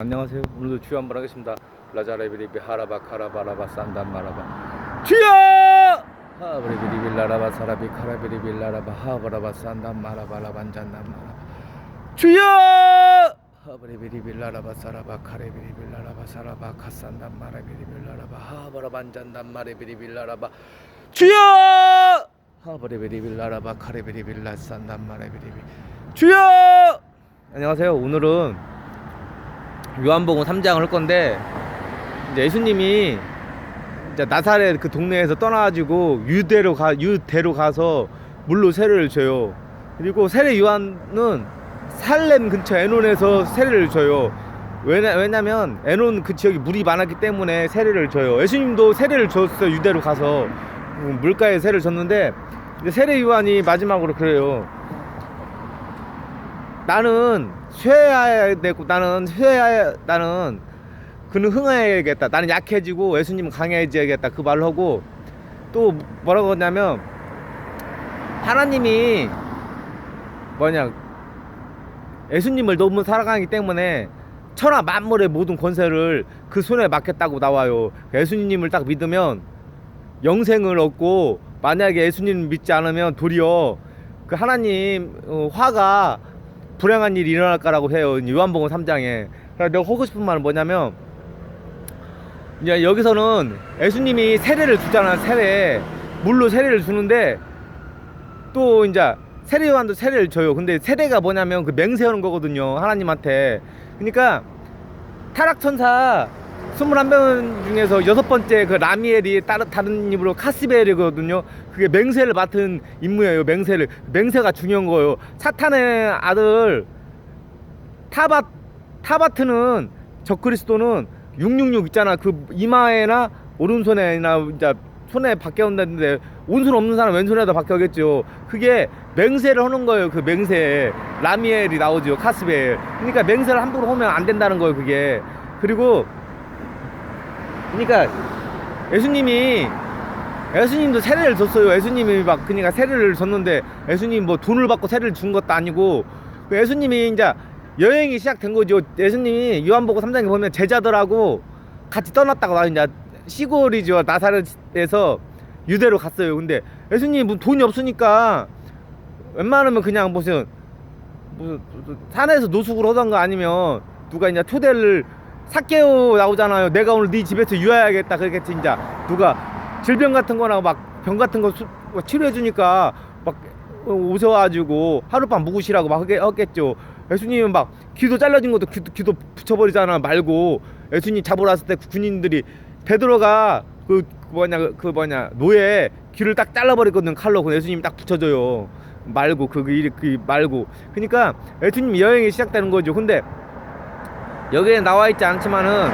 안녕하세요. 오늘도 주여 한번 하겠습니다. 라자레비리비 하라바 카라바라바 산단 마라바 주여 하브리비리비 라라바 사라비 카라비리비 라라바 하바라바 산단 마라바라 반잔단 마라바 주여 하브리비리비 라라바 사라바 카레비리비 라라바 사라바 카산단 마라비리비 라라바 하바라 반잔단 마레비리비 라라바 주여 하브리비리비 라라바 카레비리비 라산단 마레비리비 주여. 안녕하세요. 오늘은 요한복음 3장을 할 건데, 이제 예수님이 이제 나사렛 그 동네에서 떠나가지고 유대로 가서 물로 세례를 줘요. 그리고 세례 요한은 살렘 근처 에논에서 세례를 줘요. 왜냐면 에논 그 지역이 물이 많았기 때문에 세례를 줘요. 예수님도 세례를 줬어요. 유대로 가서 물가에 세례를 줬는데, 이제 세례 요한이 마지막으로 그래요. 나는 쇠해야 되고, 나는 그는 흥해야겠다. 나는 약해지고 예수님은 강해져야겠다. 그 말을 하고, 또 뭐라고 하냐면, 하나님이 예수님을 너무 사랑하기 때문에 천하 만물의 모든 권세를 그 손에 맡겼다고 나와요. 예수님을 딱 믿으면 영생을 얻고, 만약에 예수님을 믿지 않으면 도리어 그 하나님 화가 불행한 일이 일어날 거라고 해요. 요한복음 3장에. 그래서 내가 하고 싶은 말은 뭐냐면, 이제 여기서는 예수님이 세례를 주잖아. 물로 세례를 주는데, 또 이제 세례 요한도 세례를 줘요. 근데 세례가 뭐냐면 그 맹세하는 거거든요, 하나님한테. 그러니까 타락천사 21명 중에서 6번째 그 라미엘이 다른 입으로 카스벨이거든요. 그게 맹세를 맡은 임무예요. 맹세가 중요한 거예요. 사탄의 아들 타바트는 적그리스도는 666 있잖아. 그 이마에나 오른손에나 이제 손에 박혀온다는데, 오른손 없는 사람 왼손에다 박혀겠죠. 그게 맹세를 하는 거예요. 그 맹세 라미엘이 나오죠. 카스벨. 그러니까 맹세를 함부로 하면 안 된다는 거예요. 그게. 그리고 그러니까 예수님도 세례를 줬어요. 예수님이 그러니까 세례를 줬는데, 예수님 뭐 돈을 받고 세례를 준 것도 아니고, 예수님이 이제 여행이 시작된 거죠. 예수님이 요한복음 3장에 보면 제자들하고 같이 떠났다고, 이제 시골이죠. 나사렛에서 유대로 갔어요. 근데 예수님이 뭐 돈이 없으니까 웬만하면 그냥 무슨 산에서 노숙을 하던가, 아니면 누가 이제 초대를, 삭개오 나오잖아요. 내가 오늘 네 집에서 유하야겠다 그랬겠지. 이제 누가 질병 같은 거나 막 병 같은 거 치료해 주니까 막 오셔가지고 하룻밤 묵으시라고 막 했겠죠. 예수님은 막 귀도 잘라진 것도 귀도 붙여버리잖아. 말고 예수님 잡으러 왔을 때 군인들이 베드로가 노예 귀를 딱 잘라버렸거든, 칼로. 그 예수님이 딱 붙여줘요. 말고 말고. 그러니까 예수님 여행이 시작되는 거죠. 근데 여기에 나와 있지 않지만은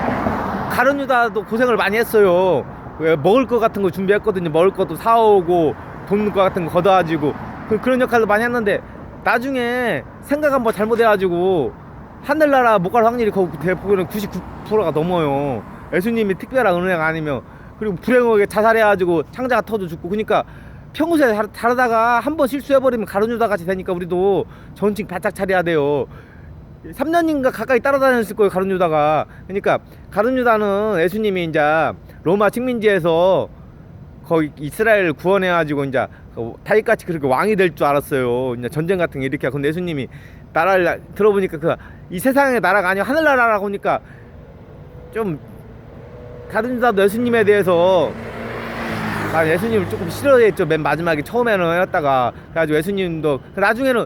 가룟 유다도 고생을 많이 했어요. 왜 먹을 것 같은 거 준비했거든요. 먹을 것도 사오고 돈 같은 거 걷어가지고 그런 역할도 많이 했는데, 나중에 생각 한번 잘못해가지고 하늘나라 못 갈 확률이 거의 대부분 99%가 넘어요. 예수님이 특별한 은혜가 아니면. 그리고 불행하게 자살해가지고 창자가 터져 죽고. 그러니까 평소에 잘하다가 한번 실수해버리면 가룟 유다 같이 되니까 우리도 정신 바짝 차려야 돼요. 3년인가 가까이 따라다녔을 거예요, 가룟 유다가. 그러니까 가룟 유다는 예수님이 이제 로마 식민지에서 거기 이스라엘 구원해가지고 이제 다윗같이 그렇게 왕이 될 줄 알았어요. 이제 전쟁 같은 게 이렇게. 근데 예수님이 나라를 들어보니까 이 세상의 나라가 아니고 하늘나라라고 하니까, 좀 가룟 유다도 예수님에 대해서 예수님을 조금 싫어했죠. 맨 마지막에 처음에는 했다가. 그래가지고 예수님도 나중에는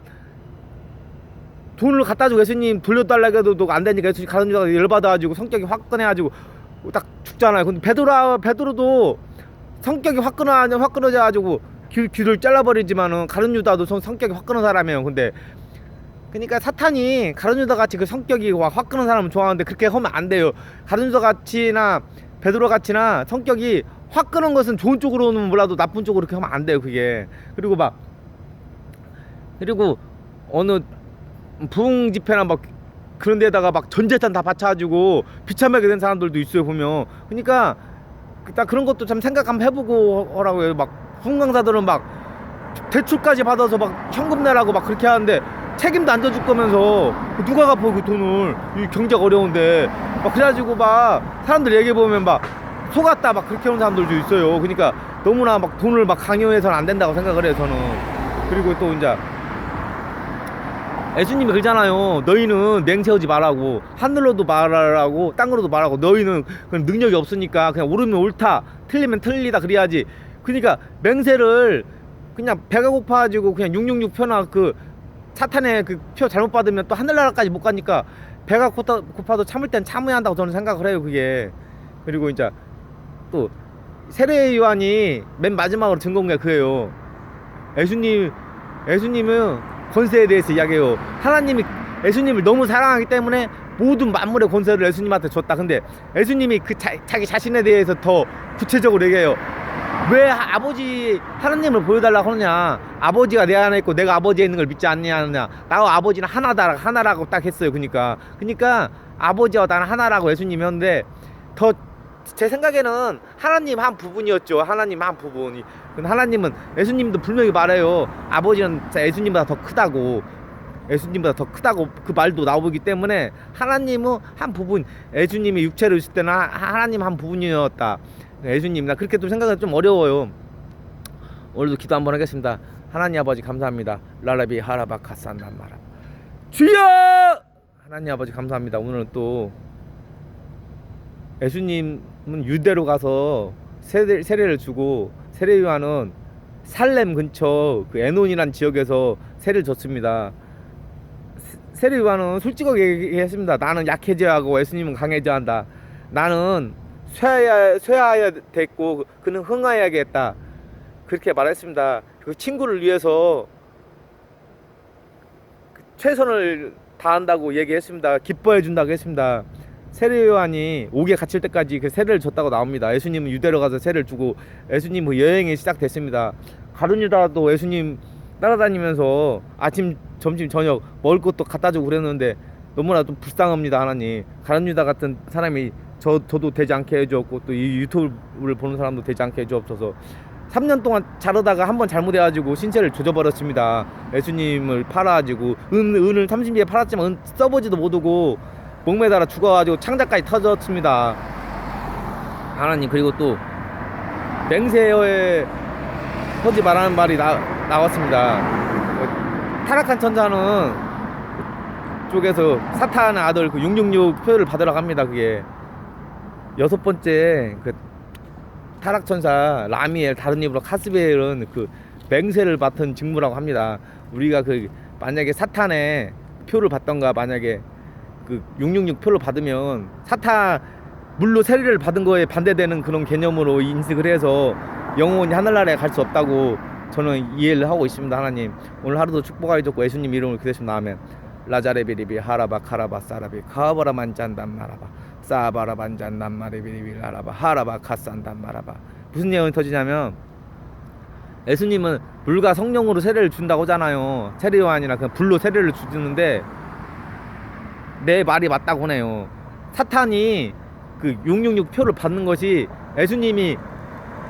돈을 갖다 주고 예수님 돌려달라고 해도 안 되니까 예수님 가룟 유다가 열받아가지고 성격이 화끈해가지고 딱 죽잖아요. 근데 베드로도 성격이 화끈해져가지고 귀를 잘라버리지만은 가룟 유다도 성격이 화끈한 사람이에요. 근데 그러니까 사탄이 가룟 유다 같이 그 성격이 화끈한 사람은 좋아하는데, 그렇게 하면 안 돼요. 가룟 유다 같이나 베드로 같이나 성격이 화끈한 것은 좋은 쪽으로는 몰라도 나쁜 쪽으로 그렇게 하면 안 돼요. 그게. 그리고 어느 부흥 집회나 막 그런 데다가 막 전 재산 다 바쳐가지고 비참하게 된 사람들도 있어요, 보면. 그러니까 그런 것도 참 생각 한번 해보고 하라고요. 막 후흥 강사들은 막 대출까지 받아서 막 현금 내라고 막 그렇게 하는데, 책임도 안 져줄 거면서 누가 갚아 그 돈을. 이 경제가 어려운데. 막 그래가지고 막 사람들 얘기해보면 막 속았다 막 그렇게 하는 사람들도 있어요. 그러니까 너무나 막 돈을 막 강요해서는 안 된다고 생각을 해요 저는. 그리고 또 이제 예수님이 그러잖아요. 너희는 맹세하지 말라고, 하늘로도 말하라고 땅으로도 말하고, 너희는 그냥 능력이 없으니까 그냥 옳으면 옳다 틀리면 틀리다 그래야지. 그러니까 맹세를 그냥 배가 고파가지고 그냥 666 표나 그 사탄의 그 표 잘못 받으면 또 하늘나라까지 못 가니까 배가 고파도 참을 땐 참아야 한다고 저는 생각을 해요 그게. 그리고 이제 또 세례 요한이 맨 마지막으로 증거한 게 그예요. 예수님은 권세에 대해서 이야기해요. 하나님이 예수님을 너무 사랑하기 때문에 모든 만물의 권세를 예수님한테 줬다. 근데 예수님이 그 자기 자신에 대해서 더 구체적으로 얘기해요. 왜 아버지 하나님을 보여달라고 하느냐. 아버지가 내 안에 있고 내가 아버지에 있는 걸 믿지 않느냐. 나와 아버지는 하나라고 딱 했어요. 그러니까 아버지와 나는 하나라고 예수님이 했는데, 더 제 생각에는 하나님 한 부분이었죠. 하나님 한 부분이. 하나님은, 예수님도 분명히 말해요. 아버지는 예수님보다 더 크다고. 예수님보다 더 크다고 그 말도 나오기 때문에 하나님은 한 부분, 예수님이 육체로 있을 때는 하나님 한 부분이었다. 예수님, 나 그렇게 또 생각은 좀 어려워요. 오늘도 기도 한번 하겠습니다. 하나님 아버지 감사합니다. 라라비 하라바 카산단 마라. 주여! 하나님 아버지 감사합니다. 오늘은 또 예수님은 유대로 가서 세례를 주고, 세례 요한은 살렘 근처 그 에논이라는 지역에서 세례를 줬습니다. 세례 요한은 솔직하게 얘기했습니다. 나는 약해져야 하고 예수님은 강해져야 한다. 나는 쇠하여야 됐고 그는 흥하여야겠다. 그렇게 말했습니다. 그 친구를 위해서 최선을 다한다고 얘기했습니다. 기뻐해 준다고 했습니다. 세례 요한이 옥에 갇힐 때까지 그 세례를 줬다고 나옵니다. 예수님은 유대로 가서 세례를 주고 예수님 그 여행이 시작됐습니다. 가룟 유다도 예수님 따라다니면서 아침, 점심, 저녁 먹을 것도 갖다 주고 그랬는데 너무나도 불쌍합니다. 하나님, 가룟 유다 같은 사람이 저도 되지 않게 해주었고, 또 이 유튜브를 보는 사람도 되지 않게 해주옵소서. 3년 동안 자르다가 한번 잘못해가지고 신체를 조져버렸습니다. 예수님을 팔아가지고 은을 30리에 팔았지만 은 써보지도 못하고 목매달아 죽어가지고 창자까지 터졌습니다. 하나님, 그리고 또 맹세에 하지 말라는 말이 나왔습니다. 타락한 천사는 쪽에서 사탄의 아들 그 666 표를 받으러 갑니다. 그게 6번째 그 타락천사 라미엘, 다른 입으로 카스베엘은 그 맹세를 맡은 직무라고 합니다. 우리가 그 만약에 사탄의 표를 받던가, 만약에 그 666 표를 받으면 사탄 물로 세례를 받은 거에 반대되는 그런 개념으로 인식을 해서 영원히 하늘나라에 갈 수 없다고 저는 이해를 하고 있습니다. 하나님, 오늘 하루도 축복하여 줬고 예수님 이름으로 기도했습니다. 아멘. 라자레비리비 하라바 카라바 사라비 카바라 만잔단 마라바 사바라 만잔단 마리비리비 라라바 하라바 카산단 마라바. 무슨 내용이 터지냐면, 예수님은 물과 성령으로 세례를 준다고 하잖아요. 세례 요한이나 그냥 불로 세례를 주는데 내 말이 맞다고 하네요. 사탄이 그 666 표를 받는 것이 예수님이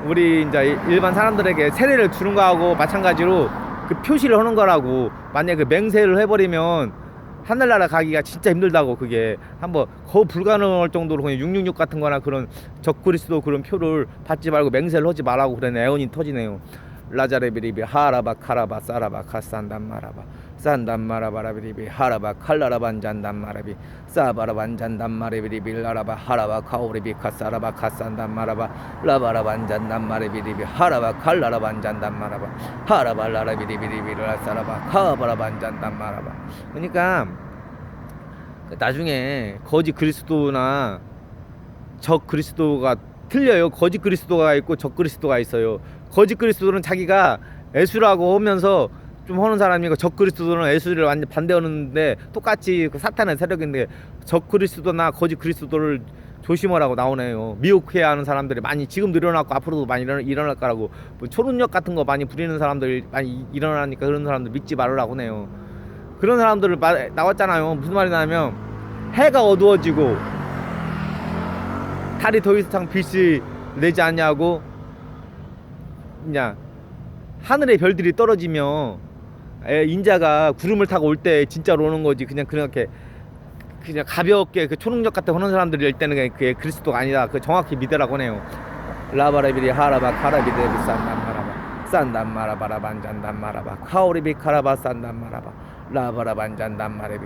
우리 이제 일반 사람들에게 세례를 주는 거하고 마찬가지로 그 표시를 하는 거라고. 만약에 그 맹세를 해버리면 하늘나라 가기가 진짜 힘들다고. 그게 한번 거의 불가능할 정도로 그냥 666 같은 거나 그런 적그리스도 그런 표를 받지 말고 맹세를 하지 말라고 그런 애원이 터지네요. 라자레비리비 하라바 카라바 사라바 카산단 마라바 산단 마라바라비리비 하라바 칼라라반 잔단 마라비 사바라반 잔단 마리비리비 라라바 하라바 카오리비 카사라바 카산단 마라바 라바라반 잔단 마리비리비 하라바 칼라라반 잔단 마라바 하라바 라라비리비리비 라사라바 카바라반 잔단 마라바. 그러니까 나중에 거짓 그리스도나 적 그리스도가 틀려요. 거짓 그리스도가 있고 적 그리스도가 있어요. 거짓 그리스도는 자기가 예수라고 하면서 좀 하는 사람이고, 적 그리스도는 예수를 완전 반대하는데 똑같이 그 사탄의 세력인데, 적 그리스도나 거짓 그리스도를 조심하라고 나오네요. 미혹해야 하는 사람들이 많이 지금도 일어났고 앞으로도 많이 일어날 거라고. 뭐 초능력 같은 거 많이 부리는 사람들이 많이 일어나니까 그런 사람들 믿지 말으라고 하네요. 그런 사람들을 나왔잖아요. 무슨 말이냐면, 해가 어두워지고 달이 더 이상 빛이 내지 않냐고, 그냥 하늘의 별들이 떨어지면 인자가 구름을 타고 올 때 진짜로 오는 거지. 그냥 그렇게 그냥 가볍게 그 초능력 같은 하는 사람들이 일 때는 그게 그리스도가 아니다. 그 정확히 믿으라고 하네요. 라바라비리 하라바 카라비데비 산단 마라바 산단 마라바라 반잔단 마라바 카오리비 카라바 산단 마라바 라바라 반잔단 마레비.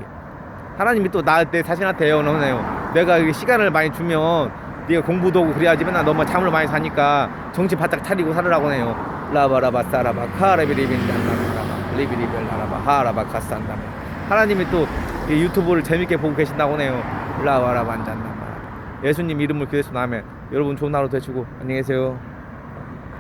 하나님이 또 내 자신한테 예언하네요. 내가 시간을 많이 주면 네가 공부도 하고 그래야지. 맨날 너무 잠을 많이 자니까 정신 바짝 차리고 살으라고 해요. 라바라바 사라바 카레비리빈단다마라바 리비리벨라라바 하라바 카산다마. 하나님이 또 유튜브를 재밌게 보고 계신다고 해요. 라바라반잔다마라바. 예수님 이름을 기도해서 나면 여러분 좋은 하루 되시고 안녕히 계세요.